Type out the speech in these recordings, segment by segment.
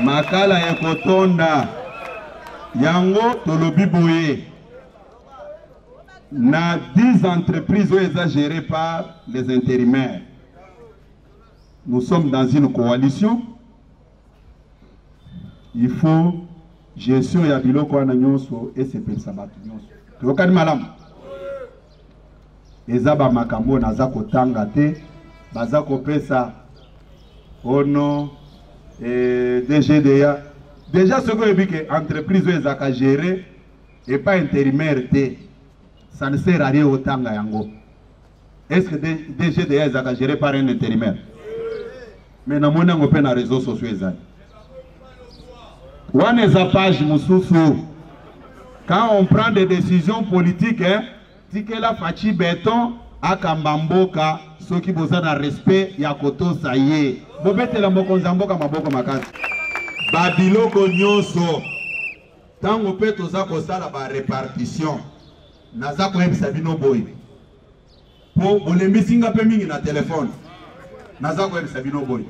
makala ya kotonda yango tolobi boye na 10 entreprises gérées par les intérimaires. Nous sommes dans une coalition. Il faut gestion ya biloko wana nyonso et sepelisa bato nyonso. Tokani malamu. Eza ba makambo naza kotanga te, baza kopesa ono DGDA. Déjà ce que dit que entreprise ezaka gérer et pas intérimaire te. Ça ne sert à rien autant yango. Est-ce que DGDA ezaka géré par un intérimaire? Mais na mona ngope na réseaux sociaux ezali. Wana za page mususu. Quand on prend des décisions politiques, tikela fachi béton akambamboka soki boza na respect ya koto saye. Bobetela mokonzamboka maboko makasi. Babiloko nyonso. Tango pe toza kosala ba répartition. Naza ko yebisa bino boy. Po bolemisinga pe mingi na téléphone. Naza ko yebisa bino boy.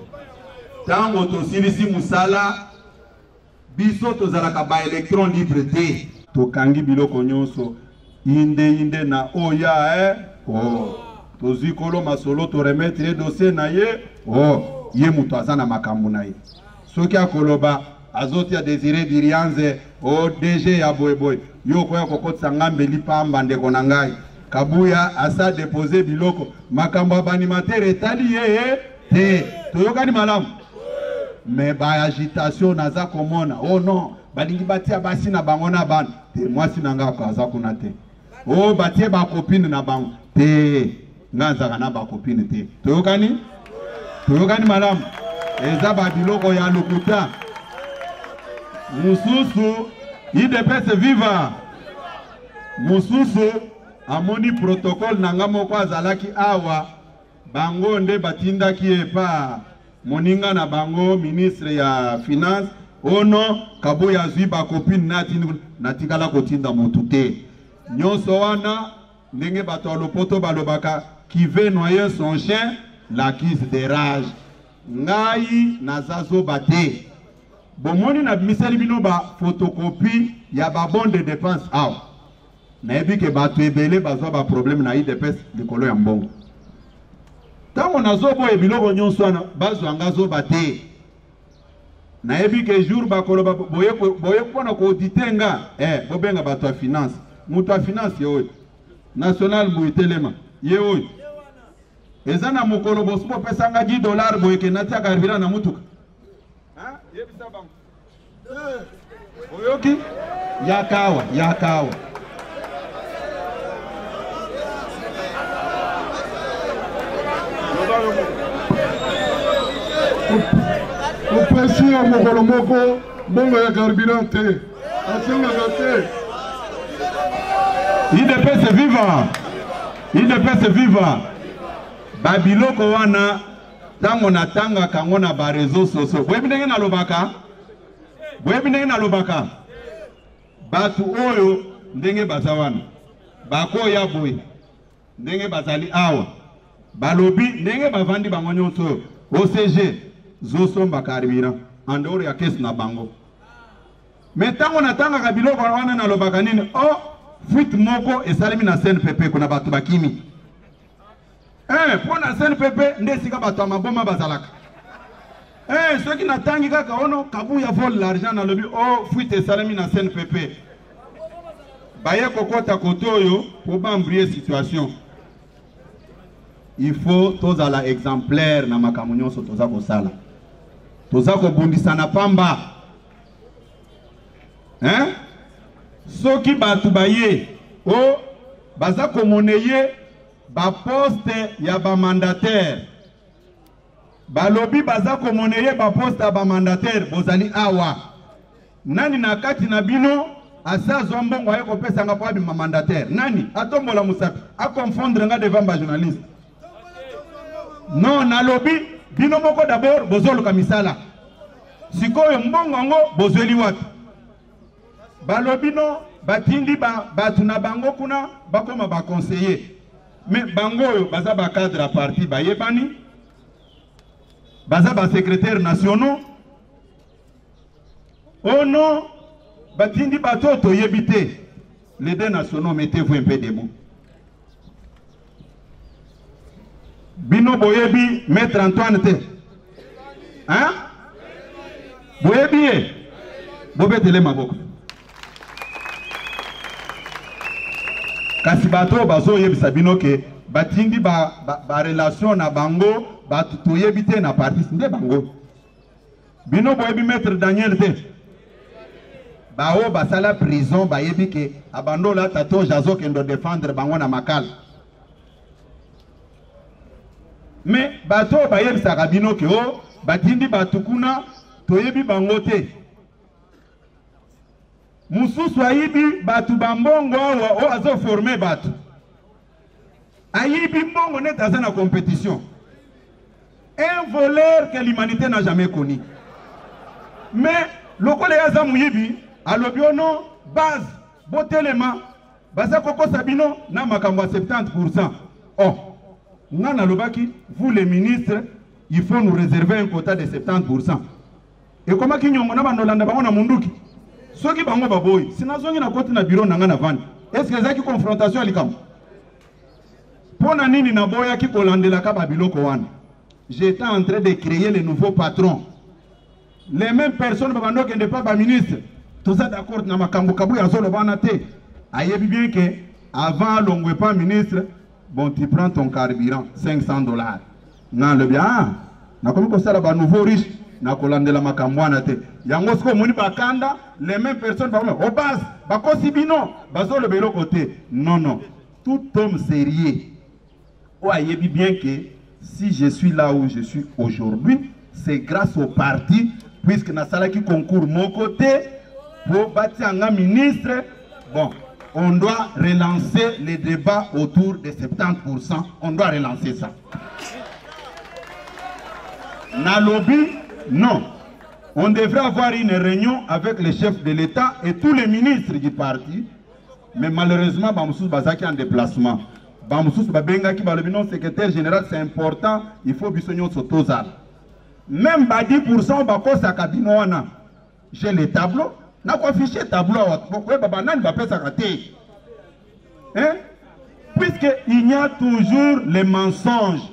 Tango to silisi musala biso tozalaka ba électron libre te. Tokangi biloko nyonso inde na oya oh tozikolo masolo to remettre dossier na ye oh ye mutu azana makambo na ye soki akoloba azoti ya Désiré Dirianze oh DG ya boy yo koya kokotsa ngambe lipamba ndeko na ngai kabuya asa déposer biloko makambo abanimateur etali ye te toyokani malamu mais ba agitation naza komona oh non balingi batia basi na bango na bana te mwasi nanga kaza kuna te oh batie ba copine na bango te nganza na ba copine te toyokani malamu eza ba biloko ya lokuta mususu IDPS viva mususu amoni protocole nanga moko azalaki awa bango nde batindaki epa moninga na bango ministre ya finance ono kaboya zwi ba copine natikala kotinda mutu te nyonso wana ndenge bato alopoto balobaka qui veut noyer son chien l'accuse de rage ngai nazazo bate bomoni na miseli bino ba photocopie ya ba bon de dépense awa nayebi ke bato ebele bazwa ba problème na IDPS likolo ya mbongo tango nazobo ebiloko nyonso wana bazwa ngazo bate nayebi ke jour bakoloba boye pona ko auditenga bobenga bato ya finance mutu ya finance ye oyo national muitelema ye oyo eza na mokolo bosubo pesanga $10 boye ke natia karibira na mutuka yebisa bango oyoki yakawa opesi ya mokolo moko mbongo ya carburant te asengaka te IDPS viva babiloko wana tango na tanga kango na ba réseaux sociaux boyebi ndenge nalobaka batu oyo ndenge baza wana bakoya boye ndenge bazali awa balobi ndenge bavandi bango nyonso OCG zosomba karibira andoro ya kesi na bango metango na tanga kabiloko wana nalobaka nini oh fuite moko esalemi na CNPP kuna bato bakimi pona CNPP nde sika bato ya maboma bazalaka soki natangi kaka ono kabuya vole l'argent nalobi oh fuite esalemi na CNPP baye kokota koto oyo po bambrie situation. Il faut tozala exemplaire na makambo nyonso toza kosala toza kobundisa na pamba soki bato baye o baza komoneye ba poste ya ba mandataire balobi baza komoneye ba poste ya ba mandataire bozali awa nani na kati na bino asa zombongo aye kopesa nga po abima mandataire nani atombola musapi a confondre nga devant ba journaliste non nalobi bino moko d'abord bozoluka misala sikoyo mbongo ngo bozweli wapi balobi no batindi batu na bango kuna bakoma ba conseiller mais bango baza ba cadre à parti bayebani baza ba secrétaires nationaux. Oh non, batindi bato toyebite. Les deux nationaux, mettez-vous un peu debout. Bino boyebi, maître Antoine te. Hein? Boyebi, bobetele maboko. Kasi bato bazo yebisa bino ke batindi ba relation na bango batu toyebite na parti nde bango. Bino boyebi maître Daniel te. Bao basala prison bayebi ke abando la tato jazo kendo défendre bango na makal. Mais bato bayebi sakabino ke o batindi batukuna toyebi bango te. Mususu ayibi batu bambongo o azo former batu. Ayibi mbongo net aza na compétition. Un voleur que l'humanité n'a jamais connu. Mais le collègue aza muyibi alobiono base botelema basa koko sabino na makambo 70%. Oh, ngana lobaki, vous les ministres, il faut nous réserver un quota de 70%. Et comment ki nyongo na bandolanda bango na munduki? Soki bango baboy, sinazongi na koti na bureau na ngana vandi. Est-ce que zaki confrontation alikam? Pona nini na boya ki kolandela ka babiloko wana? J'étais en train de créer les nouveaux patrons. Les mêmes personnes babando qui n'est pas ba ministre. Tout ça d'accord na makambo kabu ya zolo bana te. Ayebi bien que avant l'ongwe pas ministre, bon tu prends ton carburant $500. Nan le bien, na komi ko sala ba nouveau riche na kolandela makambo wana te. Yango sko moni bakanda, les mêmes personnes ba au base, ba kosibino, ba zolo belo côté. Non non, tout homme sérieux. O ayebi bien que si je suis là où je suis aujourd'hui, c'est grâce au parti, puisque na sala qui concourt mon côté pour bâtir un ministre. Bon, on doit relancer les débats autour de 70%. On doit relancer ça. Na lobby, non. On devrait avoir une réunion avec les chefs de l'État et tous les ministres du parti. Mais malheureusement, Bamsous Bazaki en déplacement. Bamsous Babengaki Balobino, secrétaire général, c'est important. Il faut bisogno Sotozal. Même 10% Bako Sakabinoana. J'ai les tableaux. N'a pas affiché tableau. Hein? Puisqu'il y a toujours les mensonges.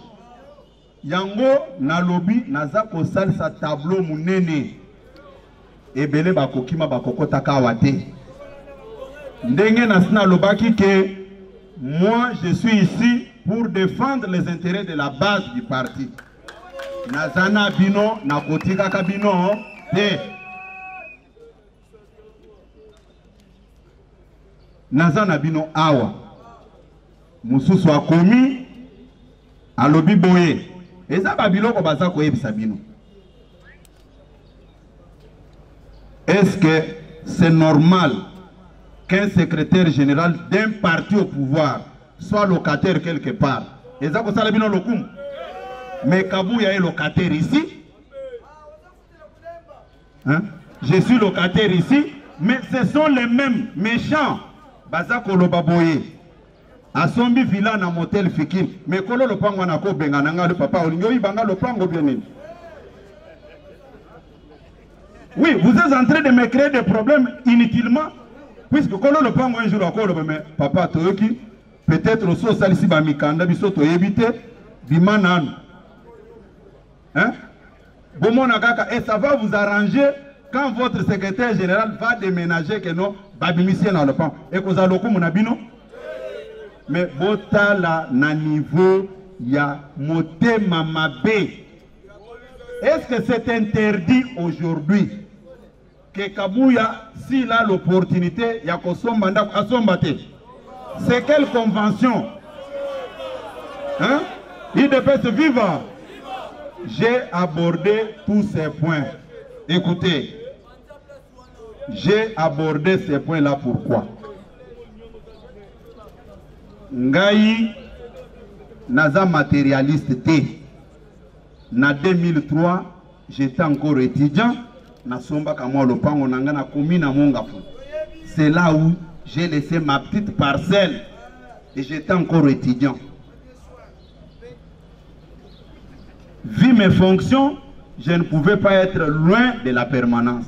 Yango na lobby nazako sal sa tableau munene. Ebele bakokima bakokota kawate. Ndenge nasina lobaki ke moi je suis ici pour défendre les intérêts de la base du parti. Nazana bino nakotika kabino te. Nazana bino awa. Mususu akomi alobi boye. Est-ce que c'est normal qu'un secrétaire général d'un parti au pouvoir soit locataire quelque part? Mais Kabouya est locataire ici. Hein? Je suis locataire ici, mais ce sont les mêmes méchants. Bazako Lobaboye. Asombi villa na motel Fikir. Mais kolo le pango na ko benga nanga le papa olingo ibanga le pango bien. Oui, vous êtes en train de me créer des problèmes inutilement. Puisque kolo le pango un jour akolo mais papa toyoki peut-être aussi salisi ba mikanda biso to éviter bimanan. Hein? Bomona kaka et ça va vous arranger quand votre secrétaire général va déménager que non babimisien dans le pan et que vous allez au monabino. Mais botala na niveau ya motema mabe. Est-ce que c'est interdit aujourd'hui que Kabouya, s'il a l'opportunité, ya kosomba ndako asombate? C'est quelle convention? Hein? IDPS viva. J'ai abordé tous ces points. Écoutez, j'ai abordé ces points-là pourquoi? Ngai naza matérialiste té. Na 2003, j'étais encore étudiant. Na somba kama lopango nanga na komi na Mongafu. C'est là où j'ai laissé ma petite parcelle et j'étais encore étudiant. vu mes fonctions, je ne pouvais pas être loin de la permanence.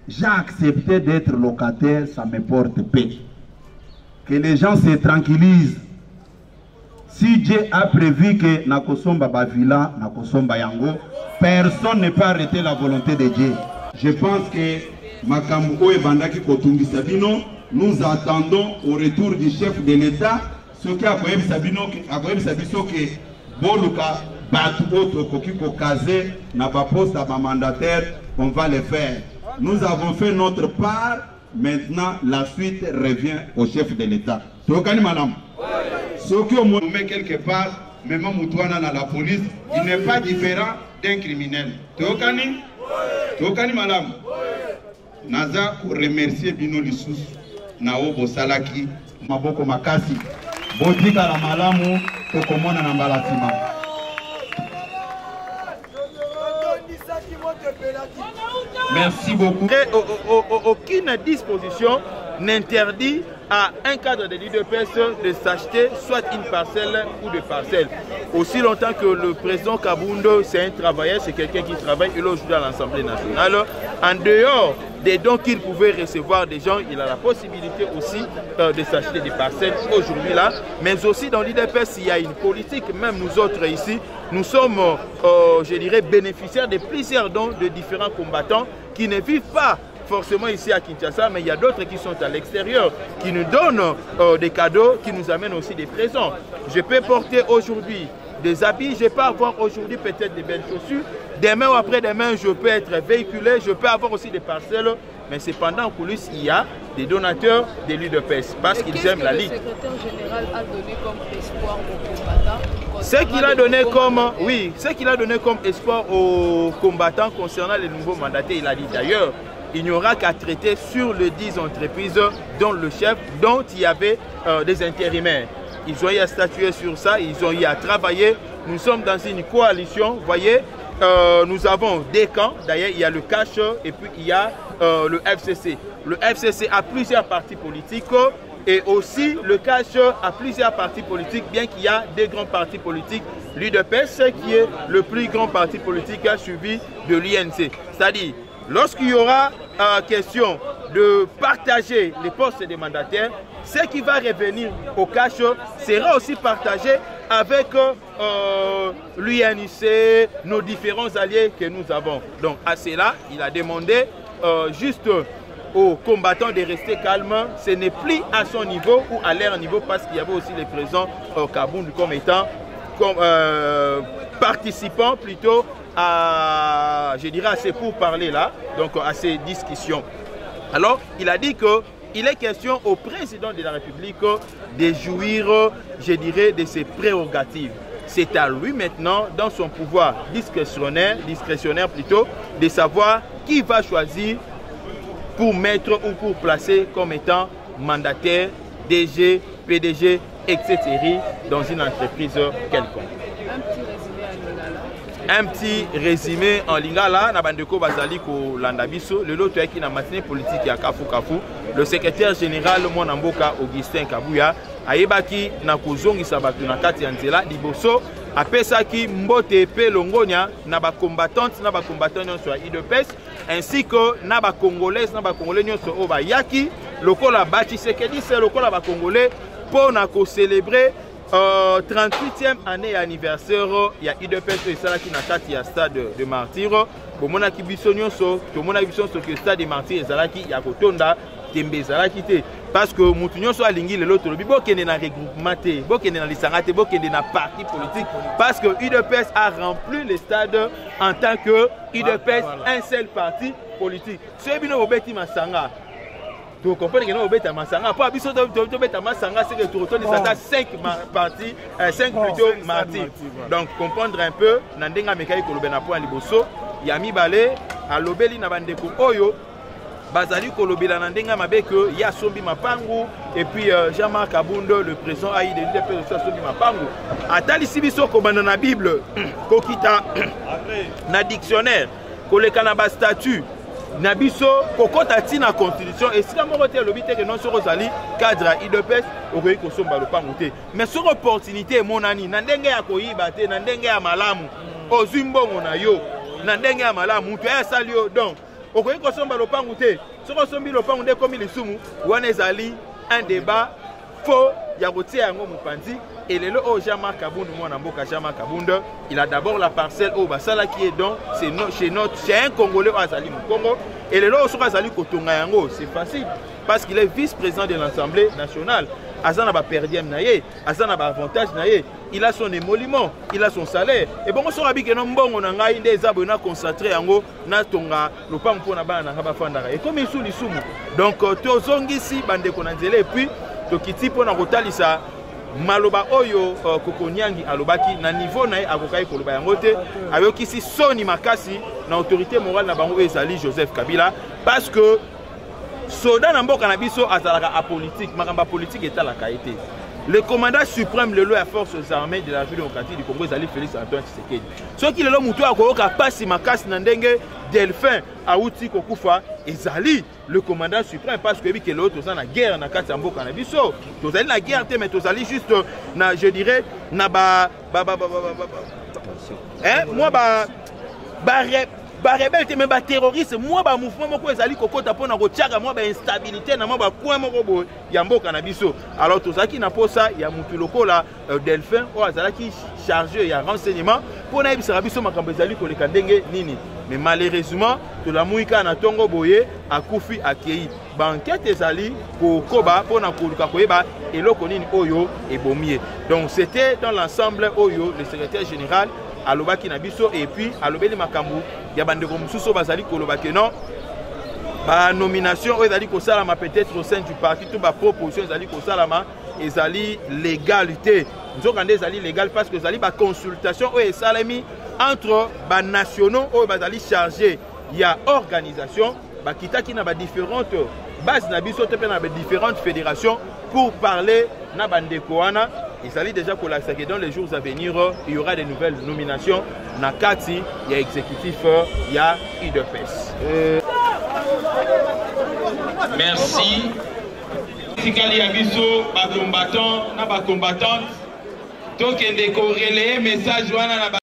J'ai accepté d'être locataire, ça me porte paix. Que les gens se tranquillisent. Si Dieu a prévu que Nakosomba Bavila, Nakosomba Yango, personne ne peut arrêter la volonté de Dieu. Je pense que Makambo et Bandaki Kotumbi Sabino, nous attendons au retour du chef de l'État, ce qui a Koyem Sabino, que Boluka, Batu, Kokiko Kazé, n'a pas posté à ma mandataire, on va le faire. Nous avons fait notre part, maintenant la suite revient au chef de l'État. Tokani madame. Ce qu'on met quelque part, même Moutouana dans la police, il n'est pas différent d'un criminel. Tokani madame. Naza pour remercier Bino Lissous, Nao Bosalaki, Maboko Makasi, Botika la Malamu, Tokomona Nambalatima. Merci beaucoup. Et aucune disposition n'interdit à un cadre de l'UDPS de s'acheter soit une parcelle ou des parcelles. Aussi longtemps que le président Kabundo, c'est un travailleur, c'est quelqu'un qui travaille, il est aujourd'hui à l'Assemblée nationale. En dehors des dons qu'il pouvait recevoir des gens, il a la possibilité aussi de s'acheter des parcelles aujourd'hui là. Mais aussi dans l'UDPS, il y a une politique, même nous autres ici, nous sommes, je dirais, bénéficiaires de plusieurs dons de différents combattants qui ne vivent pas forcément ici à Kinshasa, mais il y a d'autres qui sont à l'extérieur, qui nous donnent des cadeaux, qui nous amènent aussi des présents. Je peux porter aujourd'hui des habits, je peux avoir aujourd'hui peut-être des belles chaussures, demain ou après-demain je peux être véhiculé, je peux avoir aussi des parcelles, mais cependant en coulisses il y a des donateurs de l'UDPS parce qu'ils aiment la Ligue. Le secrétaire général a donné comme espoir aux combattants. Ce qu'il a donné comme, oui, ce qu'il a donné comme espoir aux combattants concernant les nouveaux mandataires, il a dit d'ailleurs, il n'y aura qu'à traiter sur les 10 entreprises dont le chef, dont il y avait des intérimaires. Ils ont eu à statuer sur ça, ils ont eu à travailler. Nous sommes dans une coalition, vous voyez, nous avons des camps, d'ailleurs il y a le CACH et puis il y a le FCC. Le FCC a plusieurs partis politiques et aussi le CACH a plusieurs partis politiques, bien qu'il y a des grands partis politiques. L'UDPS qui est le plus grand parti politique suivi de l'INC. C'est-à-dire, lorsqu'il y aura question de partager les postes des mandataires, ce qui va revenir au cash sera aussi partagé avec l'UNIC, nos différents alliés que nous avons. Donc à cela, il a demandé juste aux combattants de rester calmes. Ce n'est plus à son niveau ou à leur niveau parce qu'il y avait aussi les présents Kabound comme étant participants plutôt à, je dirais, à ces pourparlers là, donc à ces discussions. Alors, il a dit qu'il est question au président de la République de jouir, je dirais, de ses prérogatives. C'est à lui maintenant, dans son pouvoir discrétionnaire plutôt, de savoir qui va choisir pour mettre ou pour placer comme étant mandataire, DG, PDG, etc. dans une entreprise quelconque. Un petit résumé en lingala, Nabandeko Bazali ko Landabiso, le lot qui na matinée politique ya Kafu Kafu, le secrétaire général Monamboka Augustin Kabuya, ayebaki na kozongisa batu na kati ya nzela liboso, apesaki mbote pe longonya na ba combattante na ba combattant nyonso ya UDPS ainsi que na ba congolais nyonso o ba yaki lokola bati sekedi se lokola ba congolais pour na ko célébrer 38e année anniversaire ya UDPS et ça qui na kati ya stade de Martyr bomona ki biso nyonso to mona biso que stade de Martyr ezalaki ya kotonda tembe ezalaki te parce que mutu nyonso alingi lelo to lobi bokende na regroupement te bokende na lisanga te bokende na parti politique parce que UDPS a rempli le stade en tant que UDPS un seul parti politique. Ce bino obeti masanga tu comprends que nous obéissons à Massanga. Pas abisso de Massanga, c'est que tu retournes à 5 partis, 5 plutôt martyrs. Donc comprendre un peu, Nandenga Mekai Kolobena point Liboso, Yami Balé, à l'Obeli Nabandeko Oyo, Bazali Kolobela Nandenga Mabeke, Yasombi Mapangu, et puis Jean-Marc Abundo, le président Aïe de l'UDPS Sombi Mapangu. Atali Sibiso Kobana na Bible, Kokita, na dictionnaire, Kolekanaba statut. Nabiso kokota tina constitution et si la morote lobité que non sur Rosali cadre IDPS okoyi kosomba le pangote mais sur opportunité monani na ndenge ya koyiba te na ndenge ya malamu ozwi mbongo na yo na ndenge ya malamu mutu asali yo donc okoki kosomba lopangu te soki osombi lopangu nde ekomi lisumu wana ezali un débat faux ya kotia yango mopanzi. Et le lot Jean-Marc Kabund, mon amboka Jean-Marc Kabund, il a d'abord la parcelle au Basala qui est donc c'est un Congolais au Azali Congo. Et le lot au Azali Kotonga Yango, c'est facile parce qu'il est vice-président de l'Assemblée nationale. Azana ba perdième naie, Azana ba avantage naie, il a son émolument, il a son salaire. Et bon on sera bien que non bon on a ngai des abonnés concentrés yango na tonga lopang pona bana na ba fandara. Et comme ils sont les soumou. Donc tozongi si bande konanzele et puis tokiti pona kotalisa maloba oyo Kokonyangi alobaki na niveau na akokai koloba yango te ayokisi soni makasi na autorité morale na bango ezali Joseph Kabila parce que soda na mboka na biso azalaka apolitique makamba politique etalaka ete le commandant suprême le loi forces armées de la République démocratique du Congo ezali Félix Antoine Tshisekedi soki lelo mutu akoyoka pasi makasi na ndenge Delphin auti kokufa ezali le commandant suprême parce que ebi ke l'autre toza na guerre na kati ya mboka na biso tozali na guerre te mais tozali juste na je dirais na ba rebelle te mais ba terroriste moi ba mouvement moko ezali kokota pona kotiaka moi ba instabilité na moi ba point moko bo ya mboka na biso alors tozaki na posa ya mutu lokola Delphin o azalaki chargé ya renseignement pona ebisaka biso makambo ezali koleka ndenge nini. Mais malheureusement, tout la mouika na tongo boye akufi akei. Banquette ezali ko koba pona koluka koyeba eloko nini oyo ebomie. Donc c'était dans l'ensemble oyo le secrétaire général alobaki na biso et puis alobeli makambu ya bandeko mususu bazali kolobaki non. Ba nomination oyo ezali ko salama peut-être au sein du parti tout ba proposition ezali ko salama ezali légalité. Nzokande ezali légal parce que ezali ba consultation oyo esalemi entre les nationaux ou les chargés, il y a organisation qui na différentes bases na biso te na différentes fédérations pour parler na bande koana. Il s'agit déjà pour la que dans les jours à venir il y aura de nouvelles nominations na kati il y a exécutif il y a UDPS. Merci. Sikali ya biso ba combattants na ba combattantes donc décorer les messages wana na